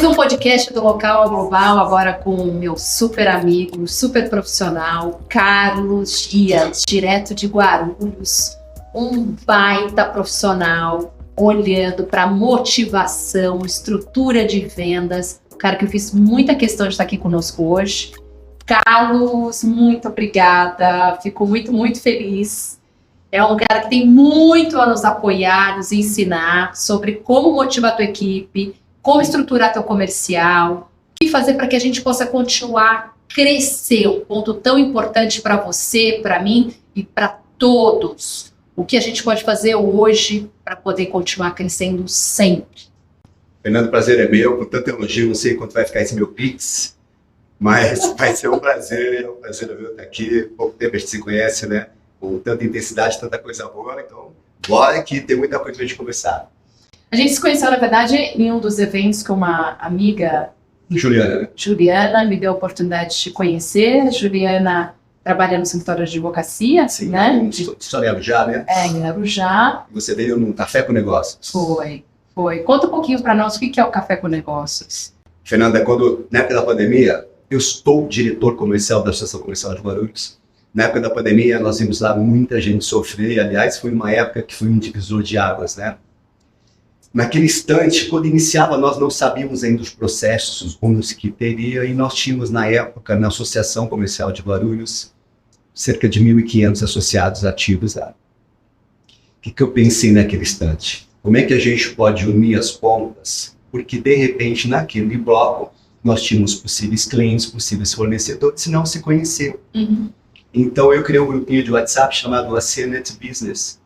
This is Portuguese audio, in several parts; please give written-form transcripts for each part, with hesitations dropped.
Mais um podcast do Local ao Global, agora com o meu super amigo, super profissional, Carlos Dias, direto de Guarulhos. Um baita profissional, olhando para motivação, estrutura de vendas. Cara que eu fiz muita questão de estar aqui conosco hoje. Carlos, muito obrigada, fico muito feliz. É um cara que tem muito a nos apoiar, nos ensinar sobre como motivar a tua equipe, como estruturar teu comercial, o que fazer para que a gente possa continuar a crescer, um ponto tão importante para você, para mim e para todos. O que a gente pode fazer hoje para poder continuar crescendo sempre. Fernando, o prazer é meu, com tanto elogio, não sei quanto vai ficar esse meu Pix, mas vai ser um prazer, meu estar aqui. Pouco tempo a gente se conhece, né? Com tanta intensidade, tanta coisa boa, então bora que tem muita coisa pra gente conversar. A gente se conheceu, na verdade, em um dos eventos com uma amiga, Juliana, né? Juliana, me deu a oportunidade de te conhecer. Juliana trabalha no escritório de advocacia, Sim, né? História em Arujá, né? Em Arujá. Você veio num Café com Negócios. Foi. Conta um pouquinho para nós o que é o Café com Negócios. Fernanda, na época da pandemia, eu estou diretor comercial da Associação Comercial de Guarulhos. Na época da pandemia, nós vimos lá muita gente sofrer. Aliás, foi uma época que foi um divisor de águas, né? Naquele instante, quando iniciava, nós não sabíamos ainda os processos, os rumos que teria, e nós tínhamos, na época, na Associação Comercial de Guarulhos, cerca de 1.500 associados ativos lá. O que eu pensei naquele instante? Como é que a gente pode unir as pontas? Porque, de repente, naquele bloco, nós tínhamos possíveis clientes, possíveis fornecedores, se não se conheciam. Então, eu criei um grupinho de WhatsApp chamado ACNet Business.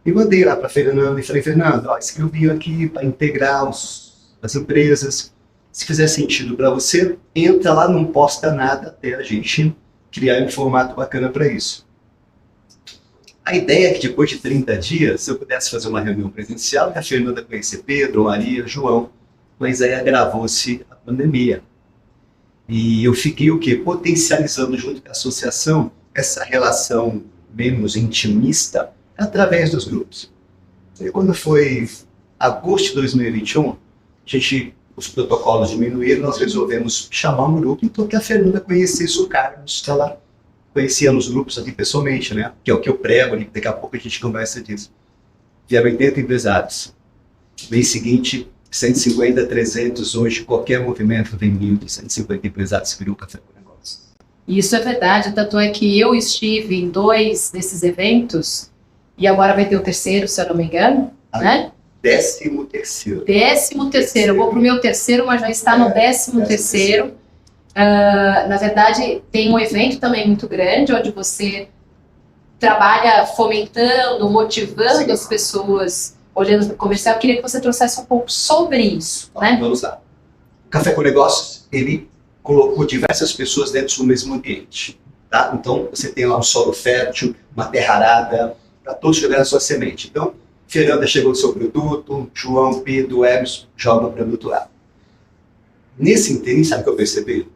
E mandei lá para a Fernanda e falei, Fernanda, escrevi aqui para integrar as empresas. Se fizer sentido para você, entra lá, não posta nada até a gente criar um formato bacana para isso. A ideia é que depois de 30 dias, eu pudesse fazer uma reunião presencial e a Fernanda conhecer Pedro, Maria, João. Mas aí agravou-se a pandemia. E eu fiquei potencializando junto com a associação essa relação menos intimista através dos grupos. E quando foi agosto de 2021, os protocolos diminuíram, nós resolvemos chamar um grupo, então que a Fernanda conhecesse o Carlos, que ela conhecia nos grupos aqui pessoalmente, né? Que é o que eu prego, e daqui a pouco a gente conversa disso. Vieram 80 empresários. No mês seguinte, 150, 300, hoje qualquer movimento vem 1.150 empresários que viram o Café com Negócios. Isso é verdade, tanto é que eu estive em 2 desses eventos, e agora vai ter o terceiro, se eu não me engano, né? 13º. 13º, eu vou pro meu terceiro, mas já está no 13º. Na verdade, tem um evento também muito grande, onde você trabalha fomentando, motivando as pessoas, olhando para o comercial. Eu queria que você trouxesse um pouco sobre isso, né? Vamos lá. O Café com Negócios, ele colocou diversas pessoas dentro do mesmo ambiente, tá? Então, você tem lá um solo fértil, uma terra arada, para todos jogarem a sua semente. Então, Fernanda chegou com o seu produto, João, Pedro, Emerson, joga o produto lá. Nesse interim, sabe o que eu percebi?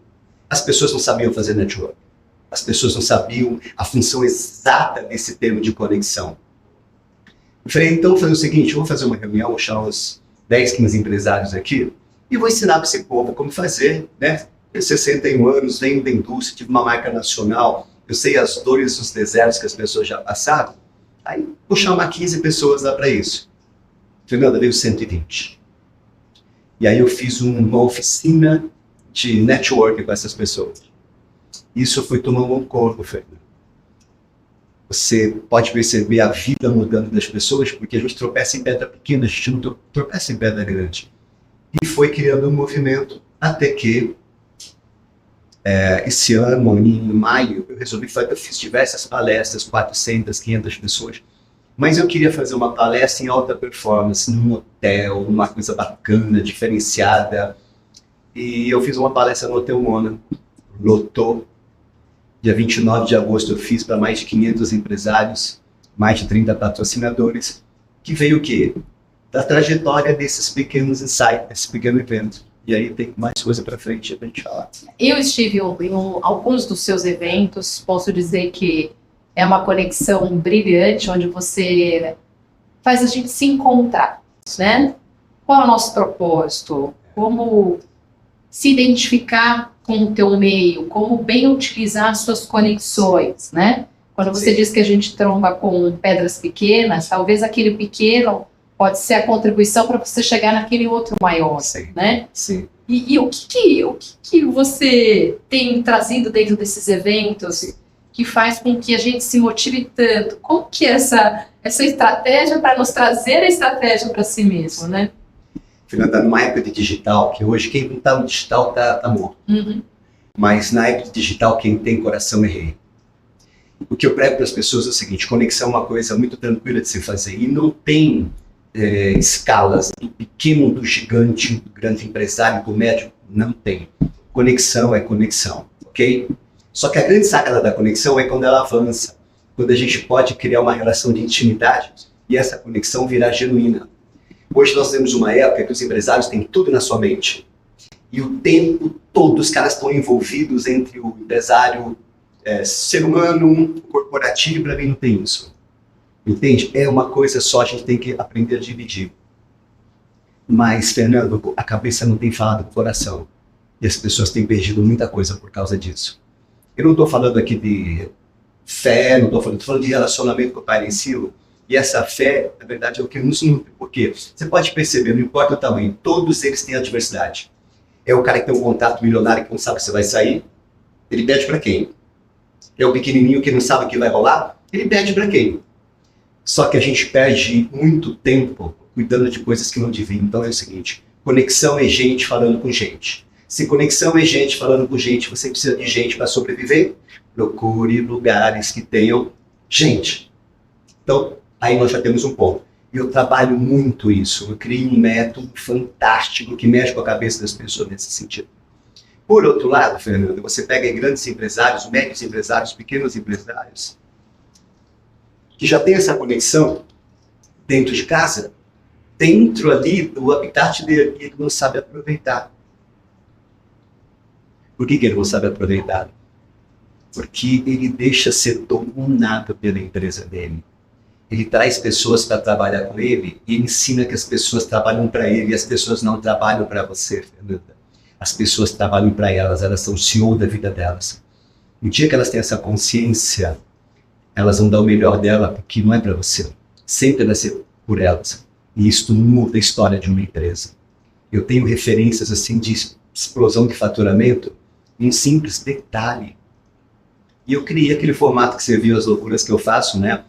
As pessoas não sabiam fazer network. As pessoas não sabiam a função exata desse termo de conexão. Eu falei, então vou fazer o seguinte, eu vou fazer uma reunião, vou chamar uns 10, 15 empresários aqui e vou ensinar para esse povo como fazer, né? Eu 61 anos, venho da indústria, tive uma marca nacional, eu sei as dores dos desertos que as pessoas já passaram. Aí vou chamar 15 pessoas lá para isso. Fernanda, veio 120. E aí eu fiz uma oficina de network com essas pessoas. Isso foi tomando um corpo, Fernanda. Você pode perceber a vida mudando das pessoas, porque a gente tropeça em pedra pequena, a gente não tropeça em pedra grande. E foi criando um movimento até que esse ano, em maio, eu resolvi fazer, eu fiz diversas palestras, 400, 500 pessoas, mas eu queria fazer uma palestra em alta performance, num hotel, uma coisa bacana, diferenciada, e eu fiz uma palestra no Hotel Mona, lotou. Dia 29 de agosto eu fiz para mais de 500 empresários, mais de 30 patrocinadores, que veio o quê? Da trajetória desses pequenos insights, desse pequeno evento. E aí tem mais coisa para frente para a gente falar. Eu estive em alguns dos seus eventos, posso dizer que é uma conexão brilhante, onde você faz a gente se encontrar, né? Qual é o nosso propósito? como se identificar com o teu meio, como bem utilizar as suas conexões, né? Quando você Sim. diz que a gente tromba com pedras pequenas, talvez aquele pequeno pode ser a contribuição para você chegar naquele outro maior, Sim. né? Sim. E o que você tem trazido dentro desses eventos que faz com que a gente se motive tanto? Como que é essa estratégia para nos trazer a estratégia para si mesmo, né? Fernanda, numa época de digital, que hoje quem não está no digital está morto. Uhum. Mas na época de digital, quem tem coração é rei. O que eu prego para as pessoas é o seguinte: conexão é uma coisa muito tranquila de se fazer. E não tem escalas do pequeno, do gigante, do grande empresário, do médico. Não tem. Conexão é conexão, ok? Só que a grande sacada da conexão é quando ela avança. Quando a gente pode criar uma relação de intimidade e essa conexão virar genuína. Hoje nós temos uma época que os empresários têm tudo na sua mente. E o tempo todo os caras estão envolvidos entre o empresário ser humano, corporativo, para mim não tem isso. Entende? É uma coisa só, a gente tem que aprender a dividir. Mas, Fernando, a cabeça não tem falado com o coração. E as pessoas têm perdido muita coisa por causa disso. Eu não estou falando aqui de fé, não estou falando de relacionamento com o Pai em si. E essa fé, na verdade, é o que nos nutre. Porque você pode perceber, não importa o tamanho, todos eles têm adversidade. É o cara que tem um contato milionário que não sabe se vai sair, ele pede para quem? É o pequenininho que não sabe o que vai rolar, ele pede para quem? Só que a gente perde muito tempo cuidando de coisas que não deviam. Então é o seguinte: conexão é gente falando com gente. Se conexão é gente falando com gente, você precisa de gente para sobreviver. Procure lugares que tenham gente. Então, aí nós já temos um ponto. Eu trabalho muito isso. Eu criei um método fantástico que mexe com a cabeça das pessoas nesse sentido. Por outro lado, Fernando, você pega grandes empresários, médios empresários, pequenos empresários, que já tem essa conexão dentro de casa, dentro ali do habitat dele, ele não sabe aproveitar. Por que ele não sabe aproveitar? Porque ele deixa ser dominado pela empresa dele. Ele traz pessoas para trabalhar com ele e ensina que as pessoas trabalham para ele e as pessoas não trabalham para você, Fernanda. As pessoas trabalham para elas são o CEO da vida delas. No dia que elas têm essa consciência, elas vão dar o melhor dela, porque não é para você. Sempre vai ser por elas. E isso muda a história de uma empresa. Eu tenho referências assim de explosão de faturamento em um simples detalhe. E eu criei aquele formato que você viu, as loucuras que eu faço, né?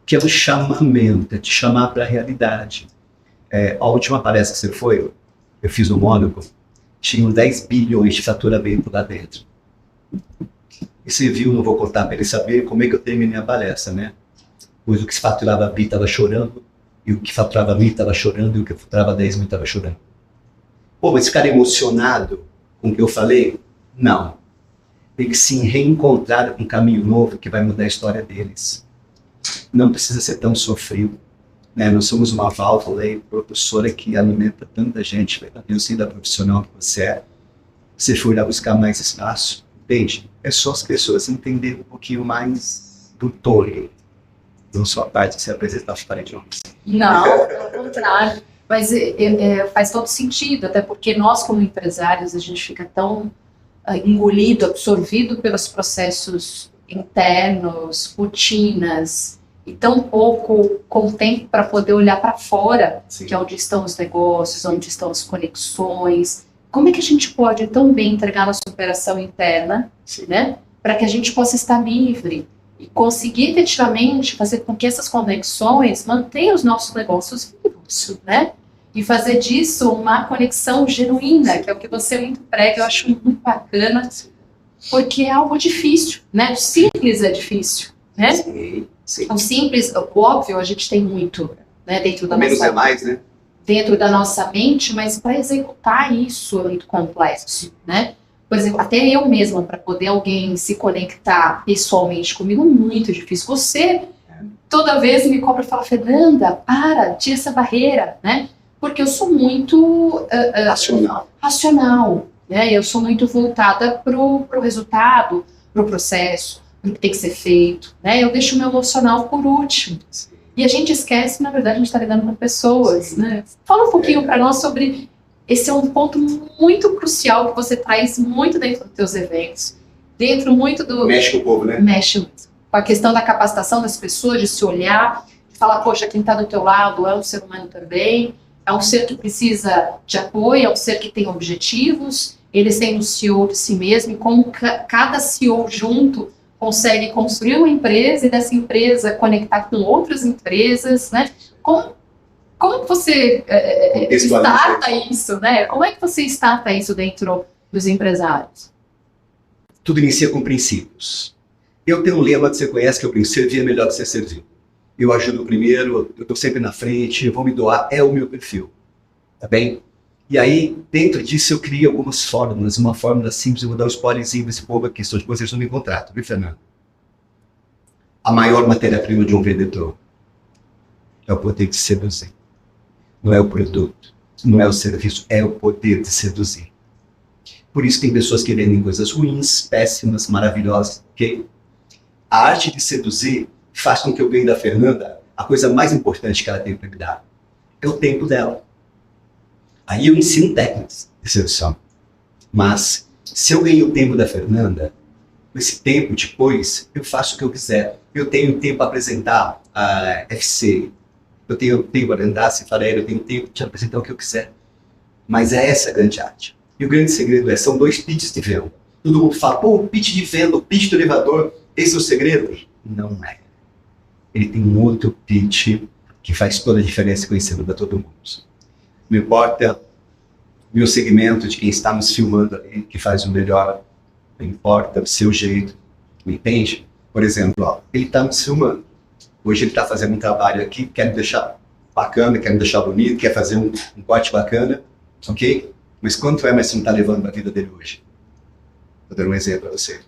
Que é o chamamento, é te chamar para a realidade. A última palestra que você foi, eu fiz no Mônaco, tinham 10 bilhões de faturamento lá dentro. E você viu, não vou contar para ele saber como é que eu terminei a palestra, né? Pois o que se faturava a Bi estava chorando, e o que faturava a mim estava chorando, e o que faturava 10 mil estava chorando. Pô, mas ficar emocionado com o que eu falei? Não. Tem que se reencontrar com um caminho novo que vai mudar a história deles. Não precisa ser tão sofrido. Né? Nós somos uma válvula aí, professora que alimenta tanta gente. Eu sei da profissional que você é. Você foi lá buscar mais espaço. Entende? É só as pessoas entenderem um pouquinho mais do todo. Não só a parte de se apresentar para nós. Não, pelo contrário. Mas faz todo sentido, até porque nós, como empresários, a gente fica tão engolido, absorvido pelos processos internos, rotinas, e tão pouco com tempo para poder olhar para fora, Sim. que é onde estão os negócios, onde estão as conexões. Como é que a gente pode tão bem entregar nossa operação interna, né, para que a gente possa estar livre e conseguir efetivamente fazer com que essas conexões mantenham os nossos negócios vivos, né? E fazer disso uma conexão genuína, que é o que você muito prega, eu acho muito bacana, porque é algo difícil, né? O simples é difícil, né? Sim, sim. O simples, o óbvio, a gente tem muito, né? Dentro da Menos nossa, é mais, né? dentro da nossa mente, mas para executar isso é muito complexo, né? Por exemplo, até eu mesma, para poder alguém se conectar pessoalmente comigo, é muito difícil. Você, toda vez me cobra e fala, Fernanda, tira essa barreira, né? Porque eu sou muito racional, né? Eu sou muito voltada pro resultado, pro processo, pro que tem que ser feito, né? Eu deixo o meu emocional por último. E a gente esquece, na verdade, a gente está lidando com pessoas, né? Fala um pouquinho para nós sobre esse é um ponto muito crucial que você traz muito dentro dos seus eventos, dentro muito do... Mexe com o povo, né? Mexe muito. Com a questão da capacitação das pessoas, de se olhar, de falar, poxa, quem está do teu lado é um ser humano também, é um ser que precisa de apoio, é um ser que tem objetivos, ele sendo CEO de si mesmo, e como cada CEO junto consegue construir uma empresa e dessa empresa conectar com outras empresas, né? Como que você starta isso, né? Como é que você starta isso dentro dos empresários? Tudo inicia com princípios. Eu tenho um lema que você conhece, que é o princípio: servir é melhor que ser servido. Eu ajudo primeiro, eu estou sempre na frente, eu vou me doar, é o meu perfil. Tá bem? E aí, dentro disso, eu criei algumas fórmulas. Uma fórmula simples, eu vou dar um spoilerzinho para esse povo aqui. Estou de vocês no contrato, viu, Fernando? A maior matéria-prima de um vendedor é o poder de seduzir. Não é o produto, não é o serviço, é o poder de seduzir. Por isso tem pessoas que vendem coisas ruins, péssimas, maravilhosas, ok? A arte de seduzir faz com que eu ganhe da Fernanda a coisa mais importante que ela tem para me dar. É o tempo dela. Aí eu ensino técnicas de sedução. Mas se eu ganhei o tempo da Fernanda, esse tempo depois eu faço o que eu quiser. Eu tenho tempo para apresentar a FC, eu tenho tempo para apresentar a Cifarelli, eu tenho tempo de apresentar o que eu quiser. Mas é essa a grande arte. E o grande segredo são 2 pitches de venda. Todo mundo fala, pô, o pitch de venda, o pitch do elevador, esse é o segredo? Não é. Ele tem um outro pitch que faz toda a diferença conhecendo para todo mundo. Não importa meu segmento de quem está nos filmando ali, que faz o melhor, não importa o seu jeito, me entende? Por exemplo, ó, ele está nos filmando. Hoje ele está fazendo um trabalho aqui, quer me deixar bacana, quer me deixar bonito, quer fazer um corte bacana, ok? Mas quanto é mais você não está levando para a vida dele hoje? Vou dar um exemplo para você.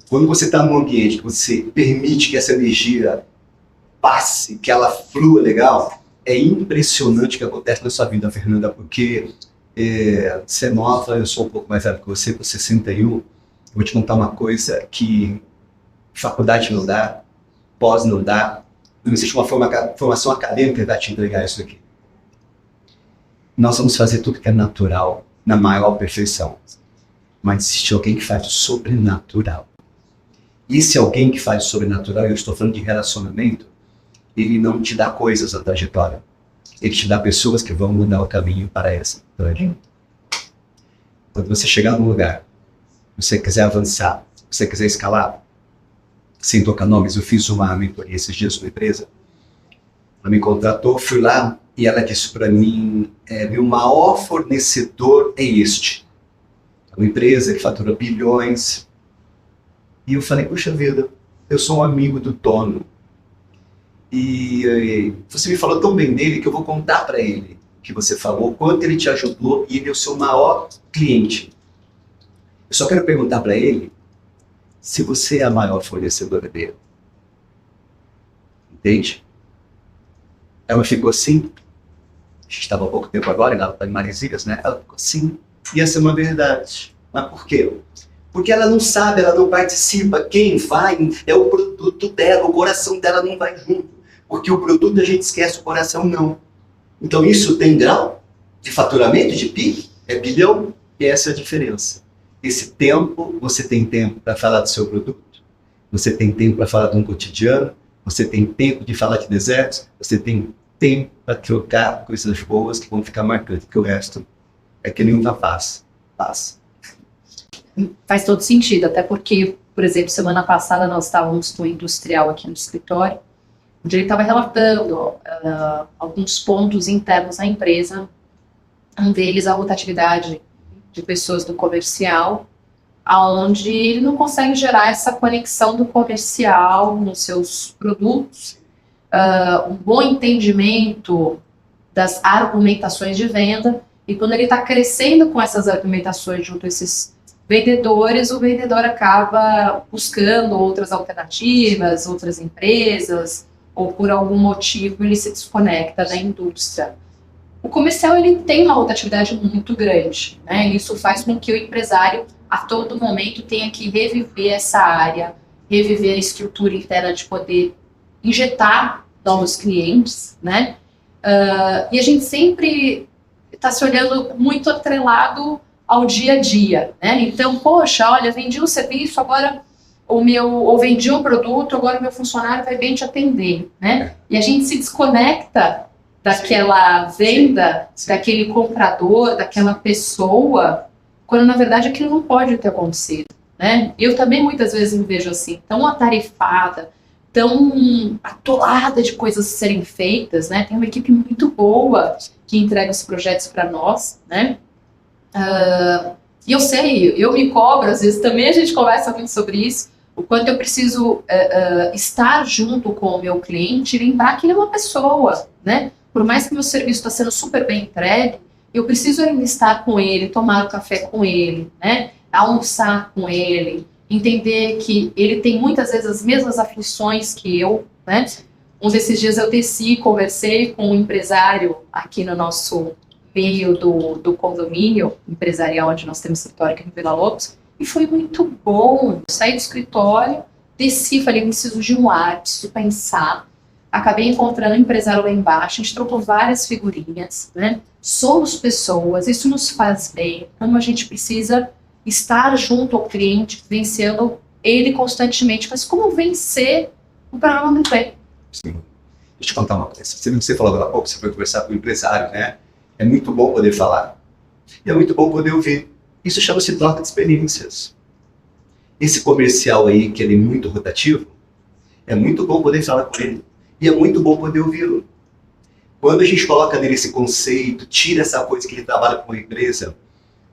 Quando você está num ambiente que você permite que essa energia passe, que ela flua legal, é impressionante o que acontece na sua vida, Fernanda, porque você é nova, eu sou um pouco mais velho que você, com 61, eu vou te contar uma coisa que faculdade não dá, pós não dá, não existe uma formação acadêmica que vai te entregar isso aqui. Nós vamos fazer tudo que é natural, na maior perfeição. Mas existe alguém que faz o sobrenatural. E esse alguém que faz o sobrenatural, eu estou falando de relacionamento, ele não te dá coisas na trajetória. Ele te dá pessoas que vão mudar o caminho para essa trajetória. Quando você chegar num lugar, você quiser avançar, você quiser escalar, sem tocar nomes, eu fiz uma mentoria esses dias numa empresa, ela me contratou, fui lá e ela disse para mim, meu maior fornecedor é este. É uma empresa que fatura bilhões. E eu falei, puxa vida, eu sou um amigo do dono. E você me falou tão bem dele que eu vou contar para ele que você falou, quanto ele te ajudou e ele é o seu maior cliente. Eu só quero perguntar para ele se você é a maior fornecedora dele. Entende? Ela ficou assim. A gente estava há pouco tempo agora, ela está em Maresias, né? Ela ficou assim. E essa é uma verdade. Mas por quê? Porque ela não sabe, ela não participa. Quem vai é o produto dela, o coração dela não vai junto. Porque o produto a gente esquece, o coração não. Então isso tem grau de faturamento, de PIB, é bilhão, e essa é a diferença. Esse tempo, você tem tempo para falar do seu produto, você tem tempo para falar de um cotidiano, você tem tempo de falar de desertos, você tem tempo para trocar coisas boas que vão ficar marcantes, porque o resto é que nenhum passa. Faz todo sentido, até porque, por exemplo, semana passada nós estávamos com o industrial aqui no escritório, onde ele estava relatando alguns pontos internos na empresa, um deles a rotatividade de pessoas do comercial, onde ele não consegue gerar essa conexão do comercial nos seus produtos, um bom entendimento das argumentações de venda, e quando ele está crescendo com essas argumentações junto a esses vendedores, o vendedor acaba buscando outras alternativas, outras empresas, ou por algum motivo ele se desconecta da indústria. O comercial ele tem uma rotatividade muito grande, né? Isso faz com que o empresário a todo momento tenha que reviver essa área, reviver a estrutura interna de poder injetar novos clientes, né? E a gente sempre está se olhando muito atrelado ao dia a dia, né? Então, poxa, olha, vendi um serviço, agora ou vendi um produto, agora o meu funcionário vai bem te atender, né? E a gente se desconecta daquela venda, daquele comprador, daquela pessoa, quando na verdade aquilo não pode ter acontecido, né? Eu também muitas vezes me vejo assim, tão atarefada, tão atolada de coisas serem feitas, né? Tem uma equipe muito boa que entrega os projetos para nós, né? E eu sei, eu me cobro, às vezes também a gente conversa muito sobre isso, o quanto eu preciso estar junto com o meu cliente e lembrar que ele é uma pessoa, né? Por mais que meu serviço está sendo super bem entregue, eu preciso ainda estar com ele, tomar um café com ele, né? Almoçar com ele, entender que ele tem muitas vezes as mesmas aflições que eu, né? Um desses dias eu conversei com um empresário aqui no nosso meio do condomínio empresarial onde nós temos escritório aqui em Vila Lobos, e foi muito bom. Saí do escritório, desci, falei, preciso de um ar, preciso pensar. Acabei encontrando um empresário lá embaixo, a gente trocou várias figurinhas, né? Somos pessoas, isso nos faz bem, como a gente precisa estar junto ao cliente, vencendo ele constantemente, mas como vencer o problema do bem? Sim. Deixa eu te contar uma coisa. Você falou agora há pouco, você foi conversar com o empresário, né? É muito bom poder falar. E é muito bom poder ouvir. Isso chama-se troca de experiências. Esse comercial aí, que ele é muito rotativo, é muito bom poder falar com ele. E é muito bom poder ouvi-lo. Quando a gente coloca nele esse conceito, tira essa coisa que ele trabalha com uma empresa,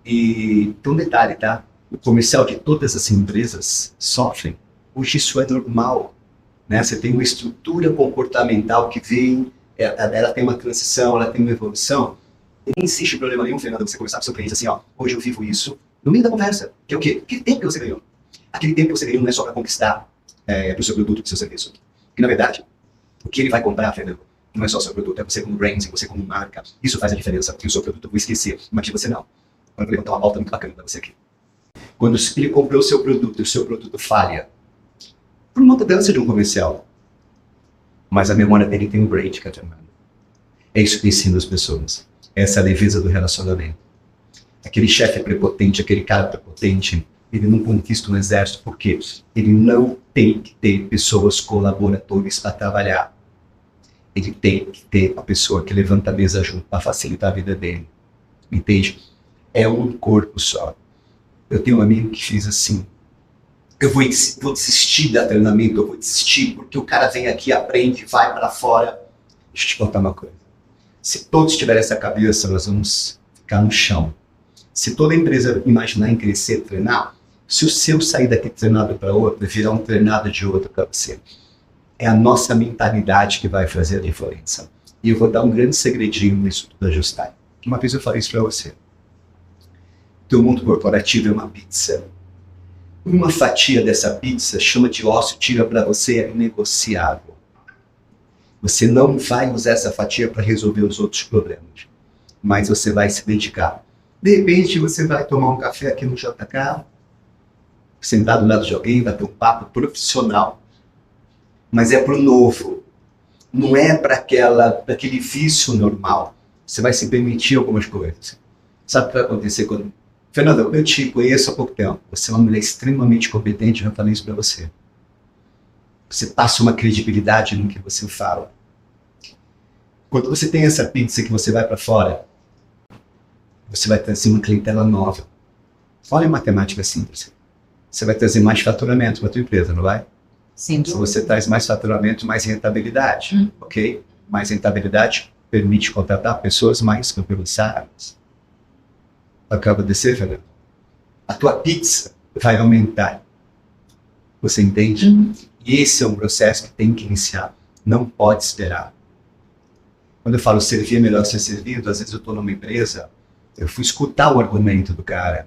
e tem um detalhe, tá? O comercial de todas as empresas sofrem. Hoje isso é normal, né? Você tem uma estrutura comportamental que vem, ela tem uma transição, ela tem uma evolução. E não existe problema nenhum, Fernando, você conversar com o seu cliente assim, ó, hoje eu vivo isso, no meio da conversa, que é o quê? Aquele tempo que você ganhou. Aquele tempo que você ganhou não é só para conquistar para o seu produto, para o seu serviço. Porque, na verdade, o que ele vai comprar, Fernando, não é só o seu produto, é você como branding, você como marca. Isso faz a diferença, porque o seu produto eu vou esquecer, mas você não. Agora eu vou levantar uma pauta muito bacana para você aqui. Quando ele comprou o seu produto e o seu produto falha, por uma mudança de um comercial, mas a memória dele tem um brand, Catarina. É isso que ensina as pessoas. Essa é a leveza do relacionamento. Aquele chefe prepotente, aquele cara prepotente, ele não conquista um exército porque ele não tem que ter pessoas colaboradores para trabalhar. Ele tem que ter a pessoa que levanta a mesa junto para facilitar a vida dele. Entende? É um corpo só. Eu tenho um amigo que fez assim, eu vou desistir da treinamento, eu vou desistir porque o cara vem aqui, aprende, vai para fora. Deixa eu te contar uma coisa. Se todos tiverem essa cabeça, nós vamos ficar no chão. Se toda empresa imaginar em crescer, treinar, se o seu sair daqui treinado para outro, virar um treinado de outro para você, é a nossa mentalidade que vai fazer a diferença. E eu vou dar um grande segredinho nisso tudo ajustar. Uma vez eu falei isso para você. Teu mundo corporativo é uma pizza. Uma fatia dessa pizza, chama de ócio, tira para você, é inegociável. Você não vai usar essa fatia para resolver os outros problemas, mas você vai se dedicar. De repente, você vai tomar um café aqui no JK, sentar do lado de alguém, vai ter um papo profissional, mas é para o novo. Não é para aquele vício normal. Você vai se permitir algumas coisas. Sabe o que vai acontecer quando... Fernando, eu te conheço há pouco tempo. Você é uma mulher extremamente competente, eu já falei isso para você. Você passa uma credibilidade no que você fala. Quando você tem essa pizza que você vai para fora, você vai trazer uma clientela nova. Olha a matemática simples. Você vai trazer mais faturamento para a tua empresa, não vai? Sim. Se você traz mais faturamento, mais rentabilidade, ok? Mais rentabilidade permite contratar pessoas mais competenciadas. Acaba de descer, Fernando. A tua pizza vai aumentar. Você entende? E esse é um processo que tem que iniciar. Não pode esperar. Quando eu falo servir é melhor ser servido, às vezes eu estou numa empresa, eu fui escutar o argumento do cara.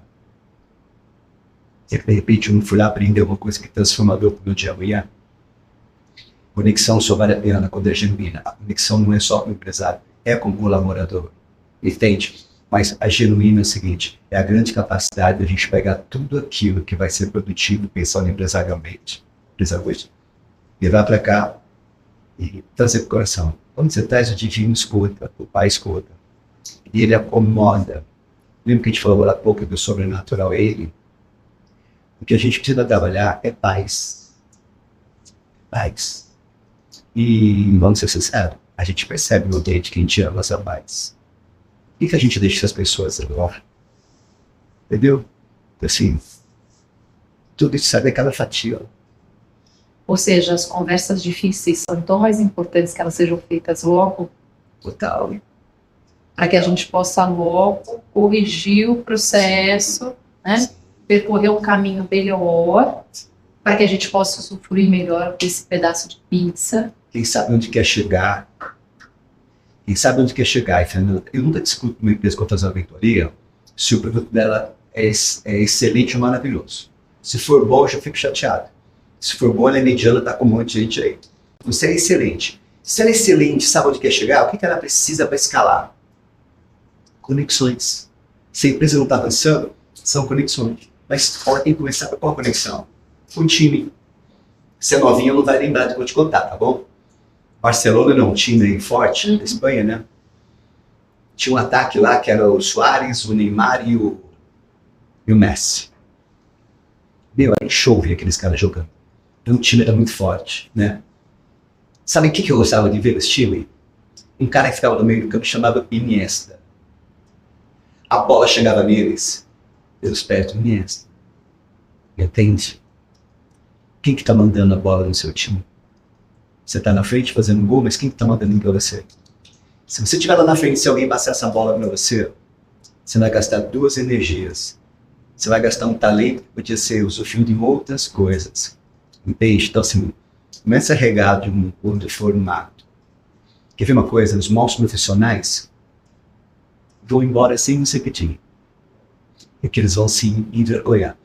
E de repente eu não fui lá aprender uma coisa que é transformador para o meu dia amanhã. Conexão só vale a pena quando é genuína. A conexão não é só com o empresário, é com o colaborador. Entende? Mas a genuína é o seguinte, é a grande capacidade de a gente pegar tudo aquilo que vai ser produtivo pensando empresarialmente, levar para cá e trazer para o coração. Quando você traz o divino, escuta, o pai escuta. e ele acomoda. Lembra que a gente falou agora há pouco do sobrenatural ele? O que a gente precisa trabalhar é paz. Paz. E, vamos ser sinceros, a gente percebe no ambiente que a gente ama essa paz. O que a gente deixa essas pessoas agora? Entendeu? Assim, tudo isso sai daquela fatia. Ou seja, as conversas difíceis são tão mais importantes que elas sejam feitas logo, Total. para que a gente possa logo corrigir o processo, né? Percorrer um caminho melhor, para que a gente possa usufruir melhor desse pedaço de pizza. Quem sabe onde quer chegar. Quem sabe onde quer chegar. Fernanda, eu nunca discuto com uma empresa que eu faço uma mentoria se o produto dela é excelente ou maravilhoso. Se for bom, eu já fico chateado. Se for bom, ela é mediana, tá com um monte de gente aí. Você é excelente. Se ela é excelente, sabe onde quer chegar? O que ela precisa para escalar? Conexões. Se a empresa não está avançando, são conexões. Mas ela tem que começar com a conexão. Com o time. Se é novinha, não vai lembrar de que eu vou te contar, tá bom? Barcelona não, um time aí forte, da Espanha, né? Tinha um ataque lá que era o Suárez, o Neymar e o Messi. Meu, era show ver aqueles caras jogando. Então, o time era muito forte, né? Sabe o que eu gostava de ver nesse time? Um cara que ficava no meio do campo chamado Iniesta. A bola chegava neles, pelos pés do Iniesta. Entende? Quem que tá mandando a bola no seu time? Você tá na frente fazendo gol, mas quem que tá mandando pra você? Se você estiver lá na frente, se alguém passar essa bola pra você, você vai gastar duas energias. Você vai gastar um talento que podia ser usufruído em outras coisas. Entende? Então, assim, começa a regar de um formato. Quer ver uma coisa? Os maus profissionais vão embora sem nos repetir. Porque eles vão se envergonhar.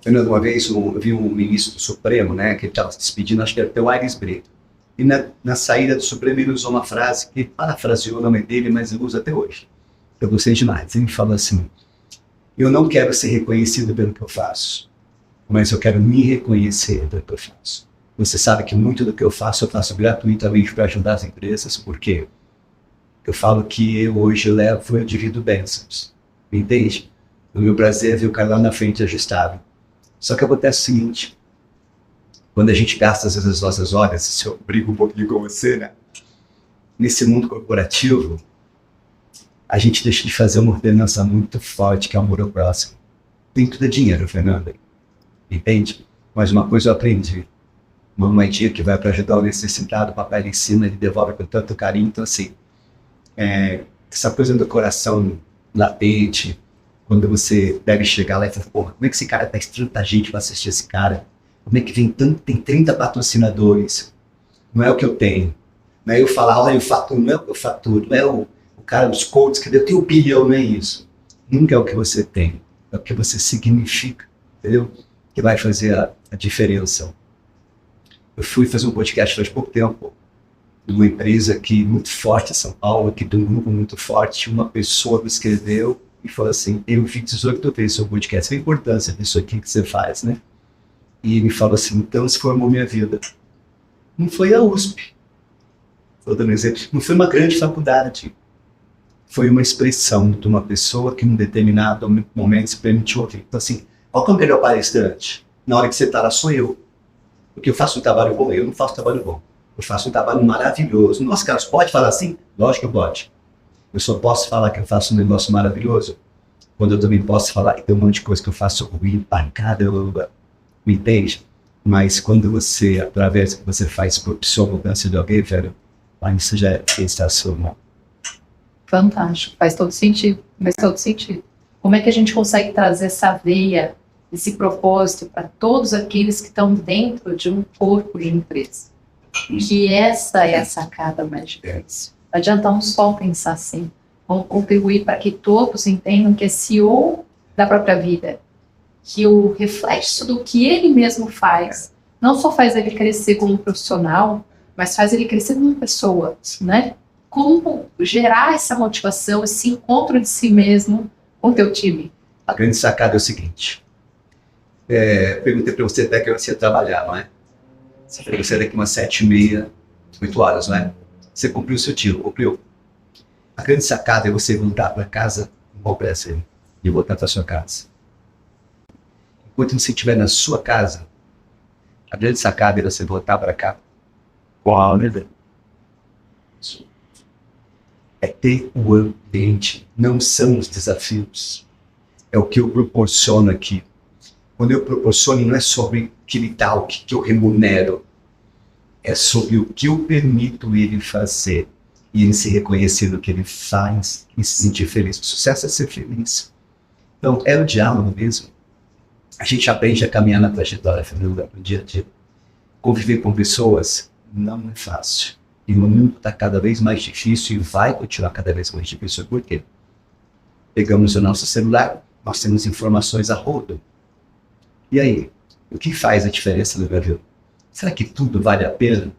Fernando, uma vez eu vi um ministro do Supremo, né, que ele estava se despedindo, acho que era até o Aires Brito. E na saída do Supremo ele usou uma frase que parafraseou o nome dele, mas eu uso até hoje. Eu gostei demais. Ele falou assim: eu não quero ser reconhecido pelo que eu faço, mas eu quero me reconhecer pelo que eu faço. Você sabe que muito do que eu faço gratuitamente para ajudar as empresas, porque eu falo que eu hoje eu divido bênçãos. Entende? O meu prazer é ver o cara lá na frente ajustado. Só que acontece o seguinte: quando a gente gasta às vezes as nossas horas, se eu brigo um pouquinho com você, né? Nesse mundo corporativo, a gente deixa de fazer uma ordenança muito forte, que é o amor ao próximo. Tem tudo é dinheiro, Fernanda. Entende? Mas uma coisa eu aprendi. Uma moedinha que vai para ajudar o necessitado, o papai em cima, ele devolve com tanto carinho. Então, assim, essa coisa do coração latente, quando você deve chegar lá e falar, porra, como é que esse cara traz tanta gente para assistir esse cara? Como é que tem 30 patrocinadores? Não é o que eu tenho. Não é eu falar, olha, eu faturo, não é o que eu faturo. Não é o cara dos coaches que eu tenho 1 bilhão, não é isso. Nunca é o que você tem. É o que você significa, entendeu? Que vai fazer a diferença. Eu fui fazer um podcast faz pouco tempo, de uma empresa aqui muito forte em São Paulo, aqui de um grupo muito forte. Uma pessoa me escreveu e falou assim: eu vi 18 vezes seu podcast, a importância disso aqui que você faz, né? E ele falou assim: então se formou minha vida. Não foi a USP, estou dando exemplo, não foi uma grande faculdade. Foi uma expressão de uma pessoa que em um determinado momento se permitiu ouvir. Então, assim, qual que é o melhor palestrante? Na hora que você está lá, sou eu. Porque eu faço um trabalho bom, eu não faço um trabalho bom. Eu faço um trabalho maravilhoso. Nossa, Carlos, pode falar assim? Lógico que pode. Eu só posso falar que eu faço um negócio maravilhoso quando eu também posso falar que tem um monte de coisa que eu faço ruim para caramba. Me entende? Mas quando você, através do que você faz, propiciona a mudança de alguém, velho, isso já é sensacional. Fantástico, faz todo sentido, faz todo sentido. Como é que a gente consegue trazer essa veia, esse propósito para todos aqueles que estão dentro de um corpo de empresa? Que essa é a sacada mais difícil. Não adianta um só pensar assim. Vamos contribuir para que todos entendam que é CEO da própria vida, que o reflexo do que ele mesmo faz, não só faz ele crescer como profissional, mas faz ele crescer como pessoa, né? Como gerar essa motivação, esse encontro de si mesmo com o teu time. A grande sacada é o seguinte. Perguntei para você até que você ia trabalhar, não é? Você falou que você daqui umas 7h30, 8 horas, não é? Você cumpriu o seu tiro, cumpriu. A grande sacada é você voltar para casa igual para ser e voltar para sua casa. Enquanto você estiver na sua casa, a grande sacada é você voltar para cá. Uau, né? É ter o ambiente, não são os desafios. É o que eu proporciono aqui. Quando eu proporciono, não é sobre aquele tal que eu remunero. É sobre o que eu permito ele fazer. E ele se reconhecer no que ele faz e se sentir feliz. O sucesso é ser feliz. Então, é o diálogo mesmo. A gente aprende a caminhar na trajetória feminina no dia a dia. Conviver com pessoas não é fácil. E o mundo está cada vez mais difícil e vai continuar cada vez mais difícil. Por quê? Pegamos o nosso celular, nós temos informações a rodo. E aí? O que faz a diferença no meu vida? Será que tudo vale a pena?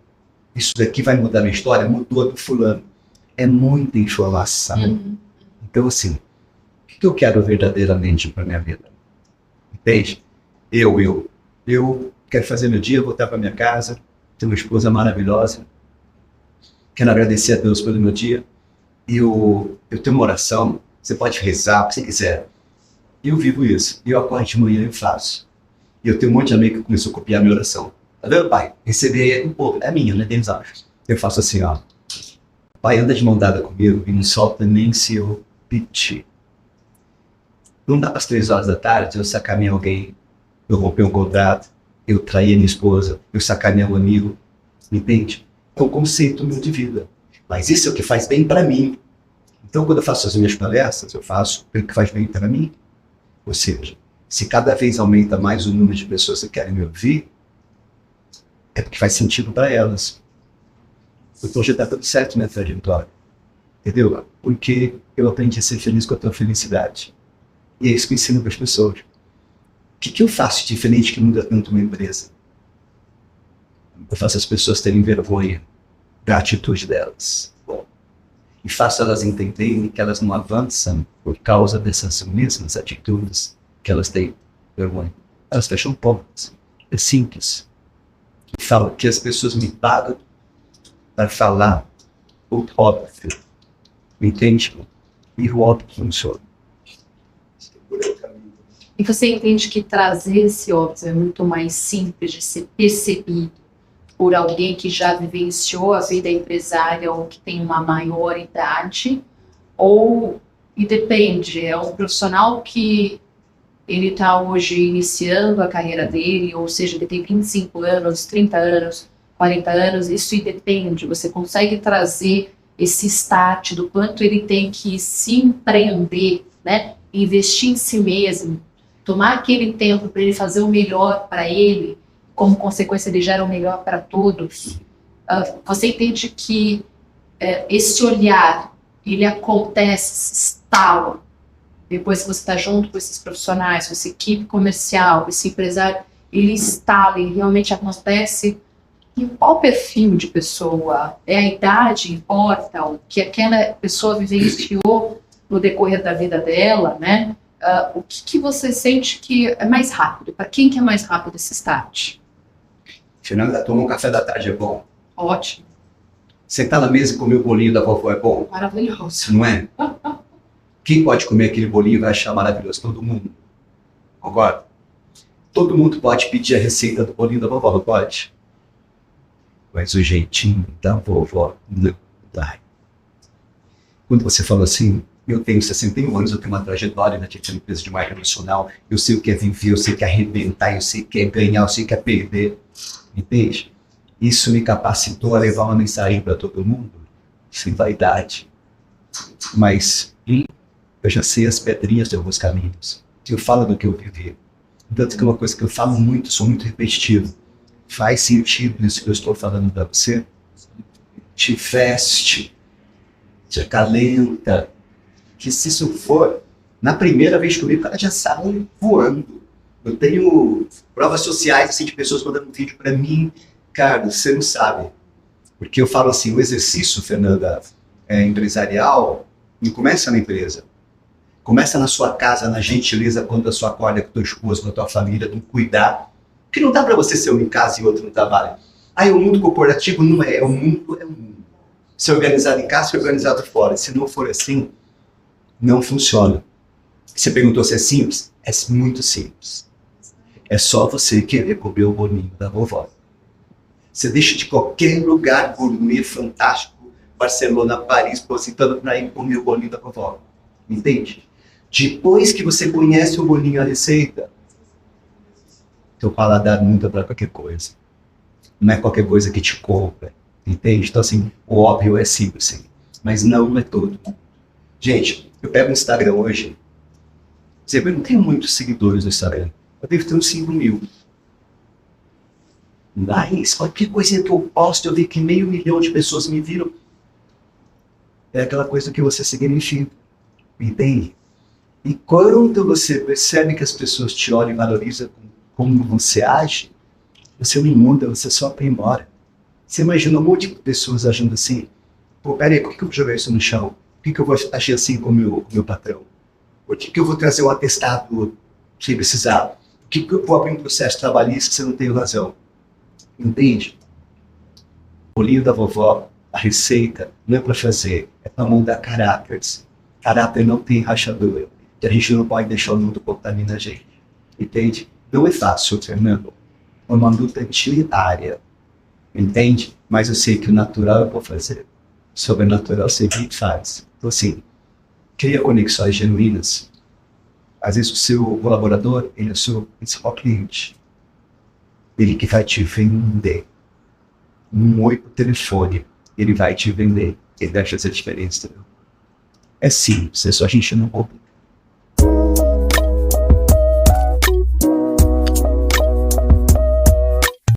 Isso daqui vai mudar minha história? Mudou do fulano. É muita informação. Então, assim, o que eu quero verdadeiramente para minha vida? Entende? Eu quero fazer meu dia, voltar para minha casa, ter uma esposa maravilhosa. Quero agradecer a Deus pelo meu dia. Eu tenho uma oração, você pode rezar o que você quiser. Eu vivo isso. Eu acordo de manhã e eu faço. E eu tenho um monte de amigo que começou a copiar a minha oração. Tá vendo, pai? Receber aí um pouco. É minha, né? Deus acha. Eu faço assim, ó. Pai, anda de mão dada comigo e não solta nem se eu pedir. Não dá para as 3 horas da tarde eu sacaneei alguém, eu romper um contrato, eu traí a minha esposa, eu sacaneei um amigo. Entende? É um conceito meu de vida. Mas isso é o que faz bem para mim. Então, quando eu faço as minhas palestras, eu faço o que faz bem para mim. Ou seja, se cada vez aumenta mais o número de pessoas que querem me ouvir, é porque faz sentido para elas. Então já está tudo certo na trajetória. Entendeu? Porque eu aprendi a ser feliz com a tua felicidade. E é isso que eu ensino para as pessoas. O que eu faço diferente que muda tanto uma empresa? Eu faço as pessoas terem vergonha da atitude delas. Bom, e faço elas entenderem que elas não avançam por causa dessas mesmas atitudes que elas têm vergonha. Elas fecham portas. É simples. E falo que as pessoas me pagam para falar o óbvio. Entende? E o óbvio funciona. E você entende que trazer esse óbvio é muito mais simples de ser percebido por alguém que já vivenciou a vida empresária ou que tem uma maior idade? E depende, é um profissional que ele está hoje iniciando a carreira dele, ou seja, ele tem 25 anos, 30 anos, 40 anos, isso depende, você consegue trazer esse start do quanto ele tem que se empreender, né? Investir em si mesmo, tomar aquele tempo para ele fazer o melhor para ele, como consequência ele gera o melhor para todos. Você entende que esse olhar, ele acontece, se instala, depois que você está junto com esses profissionais, com essa equipe comercial, esse empresário, ele instala, ele realmente acontece em qual perfil de pessoa? É a idade, importa, o que aquela pessoa vivenciou no decorrer da vida dela, né? O que você sente que é mais rápido? Para quem que é mais rápido esse start? Fernanda, tomar um café da tarde é bom. Ótimo. Sentar na mesa e comer o bolinho da vovó é bom. Maravilhoso. Não é? Quem pode comer aquele bolinho vai achar maravilhoso? Todo mundo. Agora, todo mundo pode pedir a receita do bolinho da vovó, não pode? Mas o jeitinho da vovó não vai. Quando você fala assim, eu tenho 61 anos, eu tenho uma trajetória na empresa de marca nacional, eu sei o que é viver, eu sei o que é arrebentar, eu sei o que é ganhar, eu sei o que é perder. Entende? Isso me capacitou a levar uma mensagem para todo mundo, sem vaidade. Mas eu já sei as pedrinhas de alguns caminhos. Eu falo do que eu vivi. Tanto que é uma coisa que eu falo muito, sou muito repetitivo. Faz sentido isso que eu estou falando para você? Te veste, te acalenta. Que se isso for, na primeira vez que eu vi, o cara já sai voando. Eu tenho provas sociais assim, de pessoas mandando um vídeo para mim. Cara, você não sabe. Porque eu falo assim, o exercício, Fernanda, empresarial, não começa na empresa. Começa na sua casa, na gentileza, quando a sua acorda com a tua esposa, com a tua família, no cuidar. Porque não dá para você ser um em casa e outro no trabalho. O mundo corporativo não é. O mundo é o mundo. Ser organizado em casa, ser organizado fora. Se não for assim, não funciona. Você perguntou se é simples? É muito simples. É só você querer comer o bolinho da vovó. Você deixa de qualquer lugar gourmet fantástico, Barcelona, Paris, positando para ir comer o bolinho da vovó. Entende? Depois que você conhece o bolinho, a receita, teu paladar muda para qualquer coisa. Não é qualquer coisa que te compra. Entende? Então, assim, o óbvio é simples, sim. Mas não é todo. Gente, eu pego o Instagram hoje. Eu não tenho muitos seguidores no Instagram. Eu devo ter uns 5 mil. Mas, qualquer coisa que eu posto, eu vi que 500 mil de pessoas me viram. É aquela coisa que você significa. Entende? E quando você percebe que as pessoas te olham e valorizam como você age, você não muda, você só aprimora. Você imagina um monte de pessoas agindo assim. Pô, peraí, por que eu vou jogar isso no chão? Por que eu vou agir assim com o meu patrão? Por que eu vou trazer um atestado sem precisar? Por que eu vou abrir um processo trabalhista se eu não tenho razão? Entende? O bolinho da vovó, a receita, não é para fazer, é para moldar caráteres. Caráter não tem rachadura. E a gente não pode deixar o mundo contaminar a gente. Entende? Não é fácil, Fernando. É uma luta diária. Entende? Mas eu sei que o natural eu vou fazer. O sobrenatural você faz. Então, assim, cria conexões genuínas. Às vezes o seu colaborador, ele é o seu principal cliente. Ele que vai te vender. Um oi pro telefone, ele vai te vender. Ele vai fazer a diferença. É simples, é só a gente não